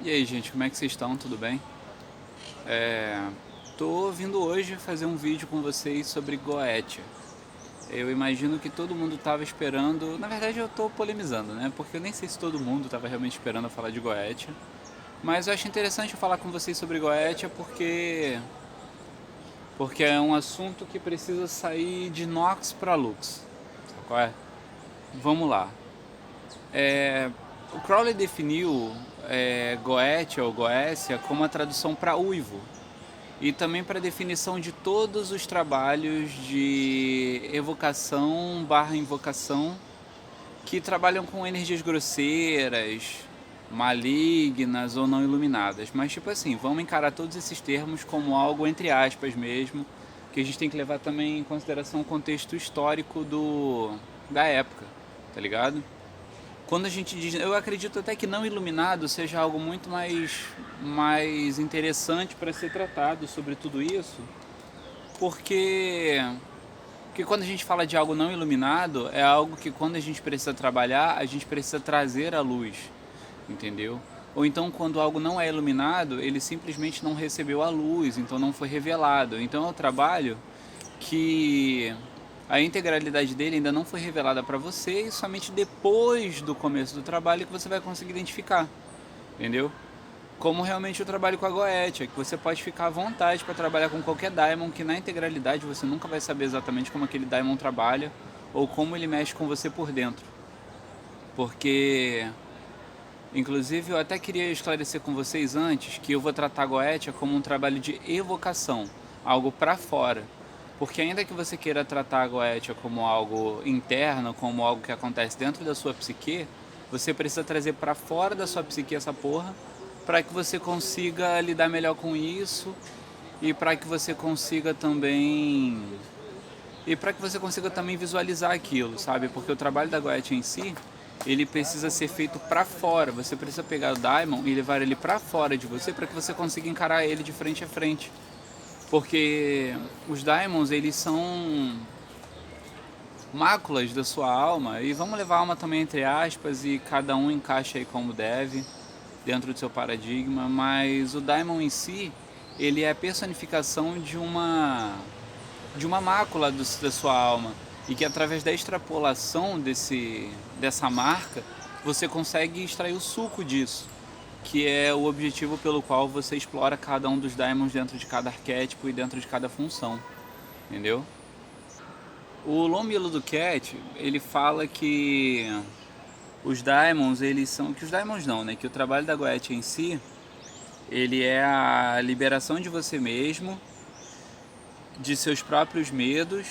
E aí, gente, como é que vocês estão? Tudo bem? Tô vindo hoje fazer um vídeo com vocês sobre Goetia. Eu imagino que todo mundo estava esperando. Na verdade, eu tô polemizando, né? Porque eu nem sei se todo mundo estava realmente esperando eu falar de Goetia. Mas eu acho interessante eu falar com vocês sobre Goetia porque é um assunto que precisa sair de Nox para Lux. Sabe qual é? Vamos lá. O Crowley definiu Goetia ou Goécia como a tradução para uivo e também para a definição de todos os trabalhos de evocação barra invocação que trabalham com energias grosseiras, malignas ou não iluminadas. Mas tipo assim, vamos encarar todos esses termos como algo entre aspas mesmo, que a gente tem que levar também em consideração o contexto histórico da época, tá ligado? Quando a gente diz, eu acredito até que não iluminado seja algo muito mais interessante para ser tratado sobre tudo isso, porque quando a gente fala de algo não iluminado, é algo que quando a gente precisa trabalhar, a gente precisa trazer à luz, entendeu? Ou então quando algo não é iluminado, ele simplesmente não recebeu a luz, então não foi revelado. Então é um trabalho que a integralidade dele ainda não foi revelada para você e somente depois do começo do trabalho que você vai conseguir identificar, entendeu? Como realmente o trabalho com a Goetia, que você pode ficar à vontade para trabalhar com qualquer daimon, que na integralidade você nunca vai saber exatamente como aquele daimon trabalha ou como ele mexe com você por dentro. Porque, inclusive, eu até queria esclarecer com vocês antes que eu vou tratar a Goetia como um trabalho de evocação, algo para fora. Porque ainda que você queira tratar a Goetia como algo interno, como algo que acontece dentro da sua psique, você precisa trazer para fora da sua psique essa porra para que você consiga lidar melhor com isso e para que você consiga também visualizar aquilo, sabe? Porque o trabalho da Goetia em si, ele precisa ser feito para fora. Você precisa pegar o Daimon e levar ele para fora de você para que você consiga encarar ele de frente a frente. Porque os Daimons, eles são máculas da sua alma, e vamos levar a alma também entre aspas, e cada um encaixa aí como deve, dentro do seu paradigma, mas o Daimon em si, ele é a personificação de uma mácula da sua alma, e que através da extrapolação dessa marca, você consegue extrair o suco disso, que é o objetivo pelo qual você explora cada um dos daimons dentro de cada arquétipo e dentro de cada função, entendeu? O Lomilo do Cat, ele fala que os daimons, eles são... que os daimons não, né? Que o trabalho da Goetia em si, ele é a liberação de você mesmo, de seus próprios medos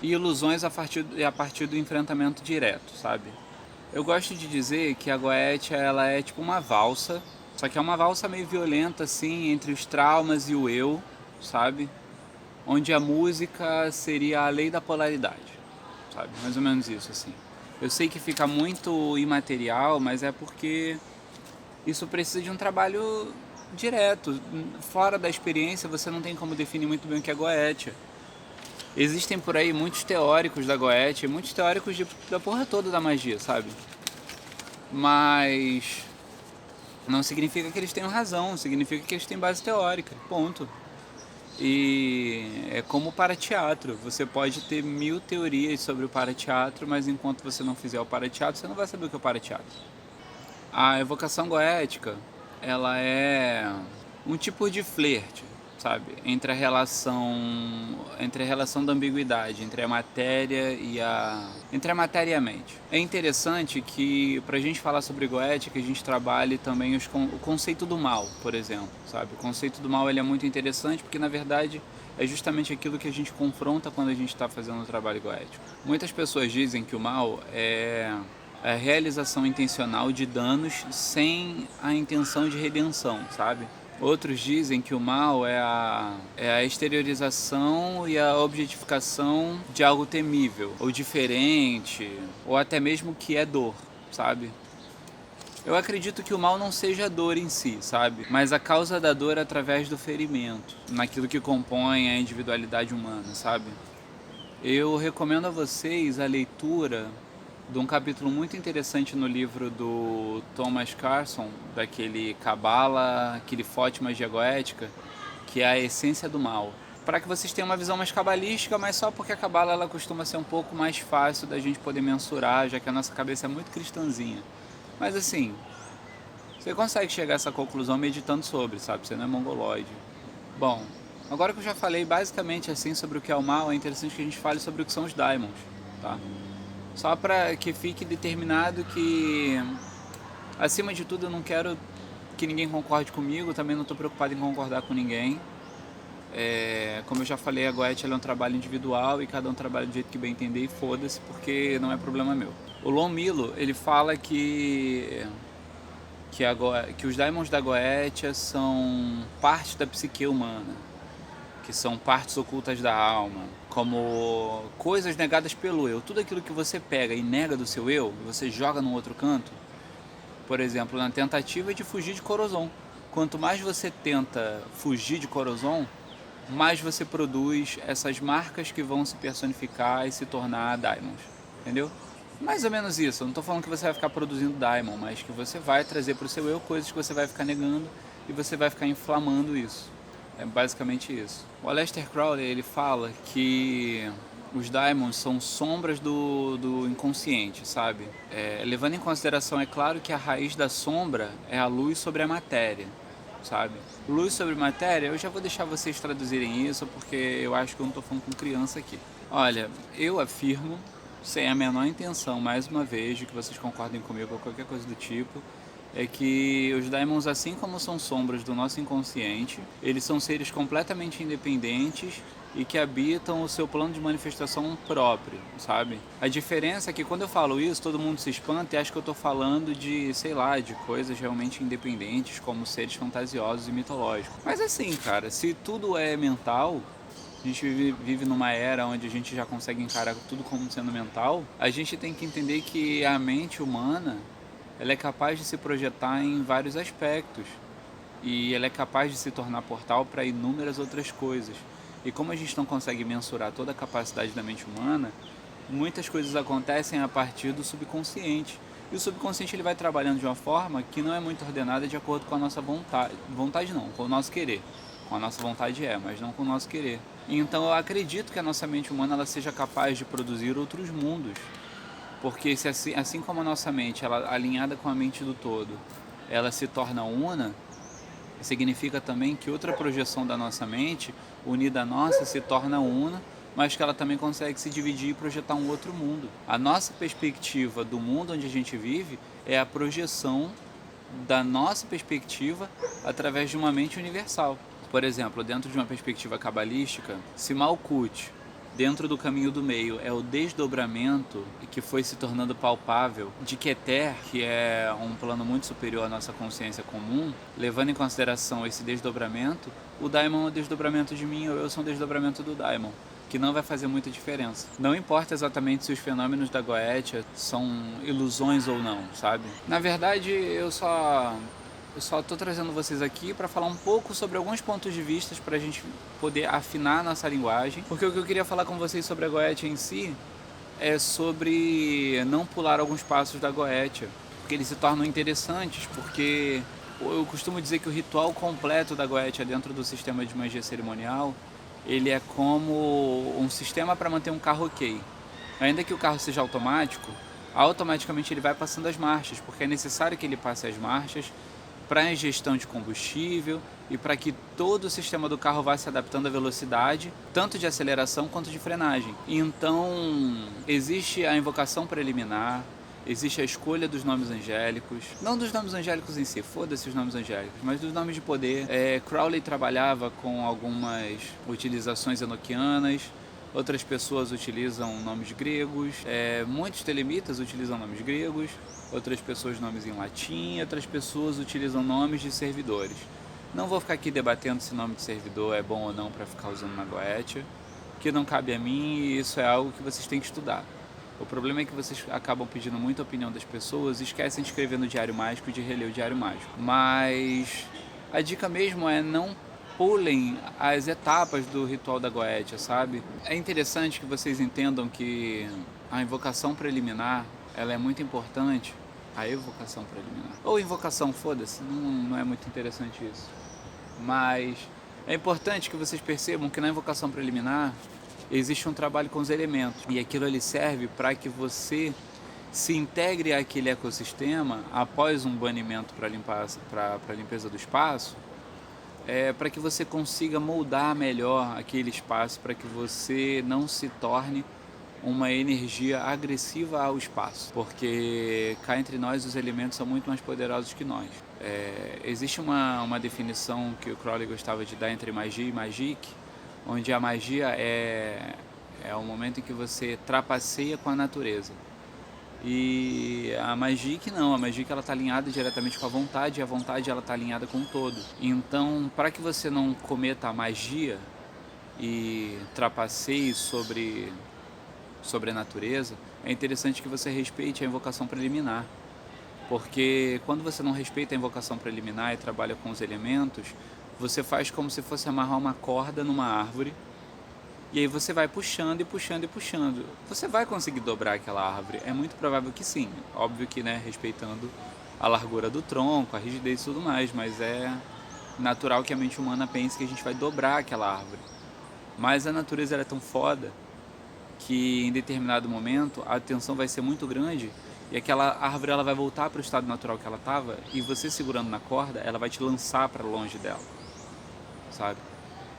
e ilusões a partir do enfrentamento direto, sabe? Eu gosto de dizer que a Goetia, ela é tipo uma valsa, só que é uma valsa meio violenta, assim, entre os traumas e o eu, sabe? Onde a música seria a lei da polaridade, sabe? Mais ou menos isso, assim. Eu sei que fica muito imaterial, mas é porque isso precisa de um trabalho direto. Fora da experiência, você não tem como definir muito bem o que é Goetia. Existem por aí muitos teóricos da Goetia, muitos teóricos da porra toda da magia, sabe? Mas não significa que eles tenham razão, significa que eles têm base teórica, ponto. E é como o parateatro, você pode ter 1000 teorias sobre o parateatro, mas enquanto você não fizer o parateatro, você não vai saber o que é o parateatro. A evocação goética, ela é um tipo de flerte, sabe? Entre a relação da ambiguidade entre a matéria e a mente. É interessante que pra gente falar sobre goética, a gente trabalhe também o conceito do mal, por exemplo, sabe? O conceito do mal, ele é muito interessante porque na verdade é justamente aquilo que a gente confronta quando a gente está fazendo o trabalho goético. Muitas pessoas dizem que o mal é a realização intencional de danos sem a intenção de redenção, sabe? Outros dizem que o mal é a exteriorização e a objetificação de algo temível, ou diferente, ou até mesmo que é dor, sabe? Eu acredito que o mal não seja a dor em si, sabe? Mas a causa da dor através do ferimento, naquilo que compõe a individualidade humana, sabe? Eu recomendo a vocês a leitura de um capítulo muito interessante no livro do Thomas Carson, daquele Cabala, aquele Fótima de Goética, que é a essência do mal. Para que vocês tenham uma visão mais cabalística, mas só porque a cabala ela costuma ser um pouco mais fácil da gente poder mensurar, já que a nossa cabeça é muito cristãzinha. Mas assim, você consegue chegar a essa conclusão meditando sobre, sabe? Você não é mongoloide. Bom, agora que eu já falei basicamente assim sobre o que é o mal, é interessante que a gente fale sobre o que são os daimons, tá? Só para que fique determinado que, acima de tudo, eu não quero que ninguém concorde comigo, também não estou preocupado em concordar com ninguém. Como eu já falei, a Goethe é um trabalho individual e cada um trabalha do jeito que bem entender e foda-se, porque não é problema meu. O Lon Milo, ele fala que os daimons da Goetia são parte da psique humana, que são partes ocultas da alma, como coisas negadas pelo eu. Tudo aquilo que você pega e nega do seu eu, você joga num outro canto. Por exemplo, na tentativa de fugir de Corozon. Quanto mais você tenta fugir de Corozon, mais você produz essas marcas que vão se personificar e se tornar daimons. Entendeu? Mais ou menos isso. Eu não estou falando que você vai ficar produzindo daimon, mas que você vai trazer para o seu eu coisas que você vai ficar negando e você vai ficar inflamando isso. É basicamente isso. O Aleister Crowley, ele fala que os daimons são sombras do inconsciente, sabe? Levando em consideração, é claro que a raiz da sombra é a luz sobre a matéria, sabe? Luz sobre matéria, eu já vou deixar vocês traduzirem isso, porque eu acho que eu não estou falando com criança aqui. Olha, eu afirmo, sem a menor intenção, mais uma vez, de que vocês concordem comigo ou qualquer coisa do tipo, é que os daimons, assim como são sombras do nosso inconsciente, eles são seres completamente independentes e que habitam o seu plano de manifestação próprio, sabe? A diferença é que quando eu falo isso, todo mundo se espanta e acha que eu estou falando de, sei lá, de coisas realmente independentes, como seres fantasiosos e mitológicos. Mas assim, cara, se tudo é mental, a gente vive numa era onde a gente já consegue encarar tudo como sendo mental, a gente tem que entender que a mente humana, ela é capaz de se projetar em vários aspectos e ela é capaz de se tornar portal para inúmeras outras coisas. E como a gente não consegue mensurar toda a capacidade da mente humana, muitas coisas acontecem a partir do subconsciente. E o subconsciente ele vai trabalhando de uma forma que não é muito ordenada de acordo com a nossa vontade. Vontade não, com o nosso querer. Com a nossa vontade mas não com o nosso querer. Então eu acredito que a nossa mente humana ela seja capaz de produzir outros mundos. Porque se assim como a nossa mente, ela alinhada com a mente do todo, ela se torna una, significa também que outra projeção da nossa mente, unida à nossa, se torna una, mas que ela também consegue se dividir e projetar um outro mundo. A nossa perspectiva do mundo onde a gente vive é a projeção da nossa perspectiva através de uma mente universal. Por exemplo, dentro de uma perspectiva cabalística, se Malkuth, dentro do caminho do meio, é o desdobramento que foi se tornando palpável de Keter, que é um plano muito superior à nossa consciência comum, levando em consideração esse desdobramento, o daimon é o desdobramento de mim ou eu sou um desdobramento do daimon, que não vai fazer muita diferença. Não importa exatamente se os fenômenos da Goetia são ilusões ou não, sabe? Na verdade, eu só estou trazendo vocês aqui para falar um pouco sobre alguns pontos de vista para a gente poder afinar a nossa linguagem. Porque o que eu queria falar com vocês sobre a Goetia em si é sobre não pular alguns passos da Goetia, porque eles se tornam interessantes, porque eu costumo dizer que o ritual completo da Goetia dentro do sistema de magia cerimonial, ele é como um sistema para manter um carro ok. Ainda que o carro seja automático, automaticamente ele vai passando as marchas, porque é necessário que ele passe as marchas para a ingestão de combustível e para que todo o sistema do carro vá se adaptando à velocidade, tanto de aceleração quanto de frenagem. Então, existe a invocação preliminar, existe a escolha dos nomes angélicos, não dos nomes angélicos em si, foda-se os nomes angélicos, mas dos nomes de poder. Crowley trabalhava com algumas utilizações enoquianas, outras pessoas utilizam nomes gregos, muitos telemitas utilizam nomes gregos, outras pessoas nomes em latim, outras pessoas utilizam nomes de servidores. Não vou ficar aqui debatendo se nome de servidor é bom ou não para ficar usando na Goetia, que não cabe a mim e isso é algo que vocês têm que estudar. O problema é que vocês acabam pedindo muita opinião das pessoas e esquecem de escrever no Diário Mágico e de reler o Diário Mágico. Mas a dica mesmo é não pulem as etapas do ritual da Goetia, sabe? É interessante que vocês entendam que a invocação preliminar ela é muito importante, a evocação preliminar. Ou invocação, foda-se, não é muito interessante isso. Mas é importante que vocês percebam que na invocação preliminar existe um trabalho com os elementos. E aquilo ali serve para que você se integre àquele ecossistema após um banimento para a limpeza do espaço, para que você consiga moldar melhor aquele espaço, para que você não se torne uma energia agressiva ao espaço, porque cá entre nós os elementos são muito mais poderosos que nós. Existe uma definição que o Crowley gostava de dar entre magia e magic, onde a magia é o momento em que você trapaceia com a natureza. E a magic não, a magic ela está alinhada diretamente com a vontade, e a vontade ela está alinhada com o todo. Então, para que você não cometa a magia e trapaceie sobre a natureza, é interessante que você respeite a invocação preliminar. Porque quando você não respeita a invocação preliminar e trabalha com os elementos, você faz como se fosse amarrar uma corda numa árvore, e aí você vai puxando e puxando e puxando. Você vai conseguir dobrar aquela árvore? É muito provável que sim. Óbvio que, né, respeitando a largura do tronco, a rigidez e tudo mais, mas é natural que a mente humana pense que a gente vai dobrar aquela árvore. Mas a natureza é tão foda que em determinado momento a tensão vai ser muito grande e aquela árvore ela vai voltar para o estado natural que ela estava, e você segurando na corda, ela vai te lançar para longe dela, sabe?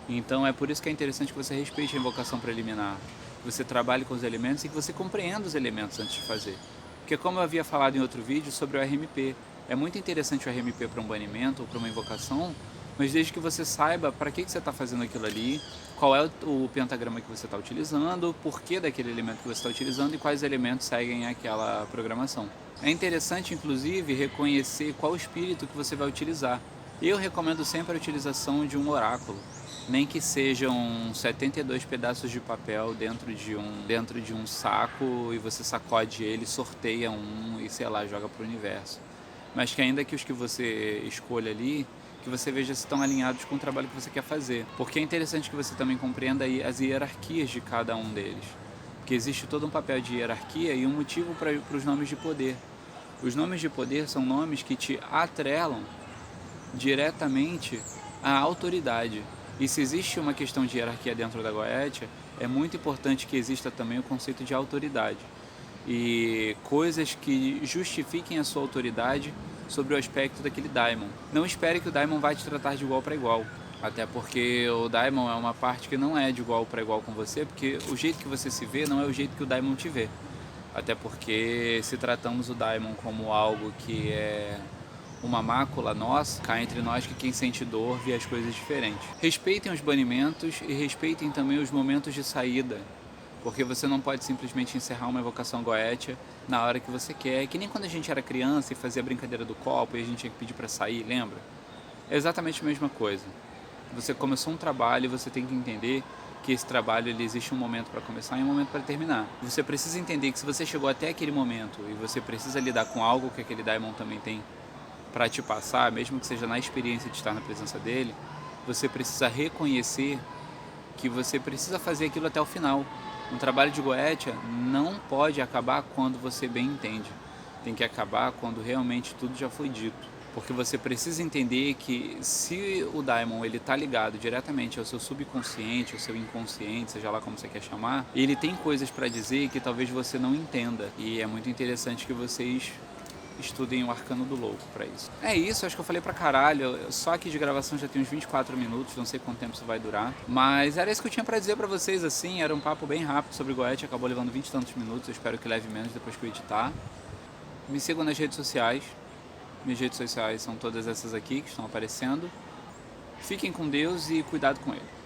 Então é por isso que é interessante que você respeite a invocação preliminar, que você trabalhe com os elementos e que você compreenda os elementos antes de fazer. Porque como eu havia falado em outro vídeo sobre o RMP, é muito interessante o RMP para um banimento ou para uma invocação, mas desde que você saiba para que você está fazendo aquilo ali, qual é o pentagrama que você está utilizando, o porquê daquele elemento que você está utilizando e quais elementos seguem aquela programação. É interessante, inclusive, reconhecer qual espírito que você vai utilizar. Eu recomendo sempre a utilização de um oráculo, nem que sejam 72 pedaços de papel dentro de um saco, e você sacode ele, sorteia um e, sei lá, joga para o universo. Mas que ainda que os que você escolha ali, que você veja se estão alinhados com o trabalho que você quer fazer. Porque é interessante que você também compreenda as hierarquias de cada um deles. Porque existe todo um papel de hierarquia e um motivo para os nomes de poder. Os nomes de poder são nomes que te atrelam diretamente à autoridade. E se existe uma questão de hierarquia dentro da Goetia, é muito importante que exista também o conceito de autoridade. E coisas que justifiquem a sua autoridade sobre o aspecto daquele daimon. Não espere que o daimon vai te tratar de igual para igual. Até porque o daimon é uma parte que não é de igual para igual com você, porque o jeito que você se vê não é o jeito que o daimon te vê. Até porque se tratamos o daimon como algo que é uma mácula nossa, cá entre nós que quem sente dor vê as coisas diferentes. Respeitem os banimentos e respeitem também os momentos de saída, porque você não pode simplesmente encerrar uma evocação Goetia na hora que você quer. É que nem quando a gente era criança e fazia a brincadeira do copo e a gente tinha que pedir para sair, lembra? É exatamente a mesma coisa. Você começou um trabalho e você tem que entender que esse trabalho ele existe um momento para começar e um momento para terminar. Você precisa entender que se você chegou até aquele momento e você precisa lidar com algo que aquele daimon também tem para te passar, mesmo que seja na experiência de estar na presença dele, você precisa reconhecer que você precisa fazer aquilo até o final. Um trabalho de Goetia não pode acabar quando você bem entende. Tem que acabar quando realmente tudo já foi dito. Porque você precisa entender que se o daimon ele está ligado diretamente ao seu subconsciente, ao seu inconsciente, seja lá como você quer chamar, ele tem coisas para dizer que talvez você não entenda. E é muito interessante que vocês estudem o Arcano do Louco para isso. É isso, acho que eu falei pra caralho. Só aqui de gravação já tem uns 24 minutos, não sei quanto tempo isso vai durar. Mas era isso que eu tinha pra dizer pra vocês, assim. Era um papo bem rápido sobre Goetia, acabou levando 20 e tantos minutos. Eu espero que leve menos depois que eu editar. Me sigam nas redes sociais. Minhas redes sociais são todas essas aqui que estão aparecendo. Fiquem com Deus e cuidado com ele.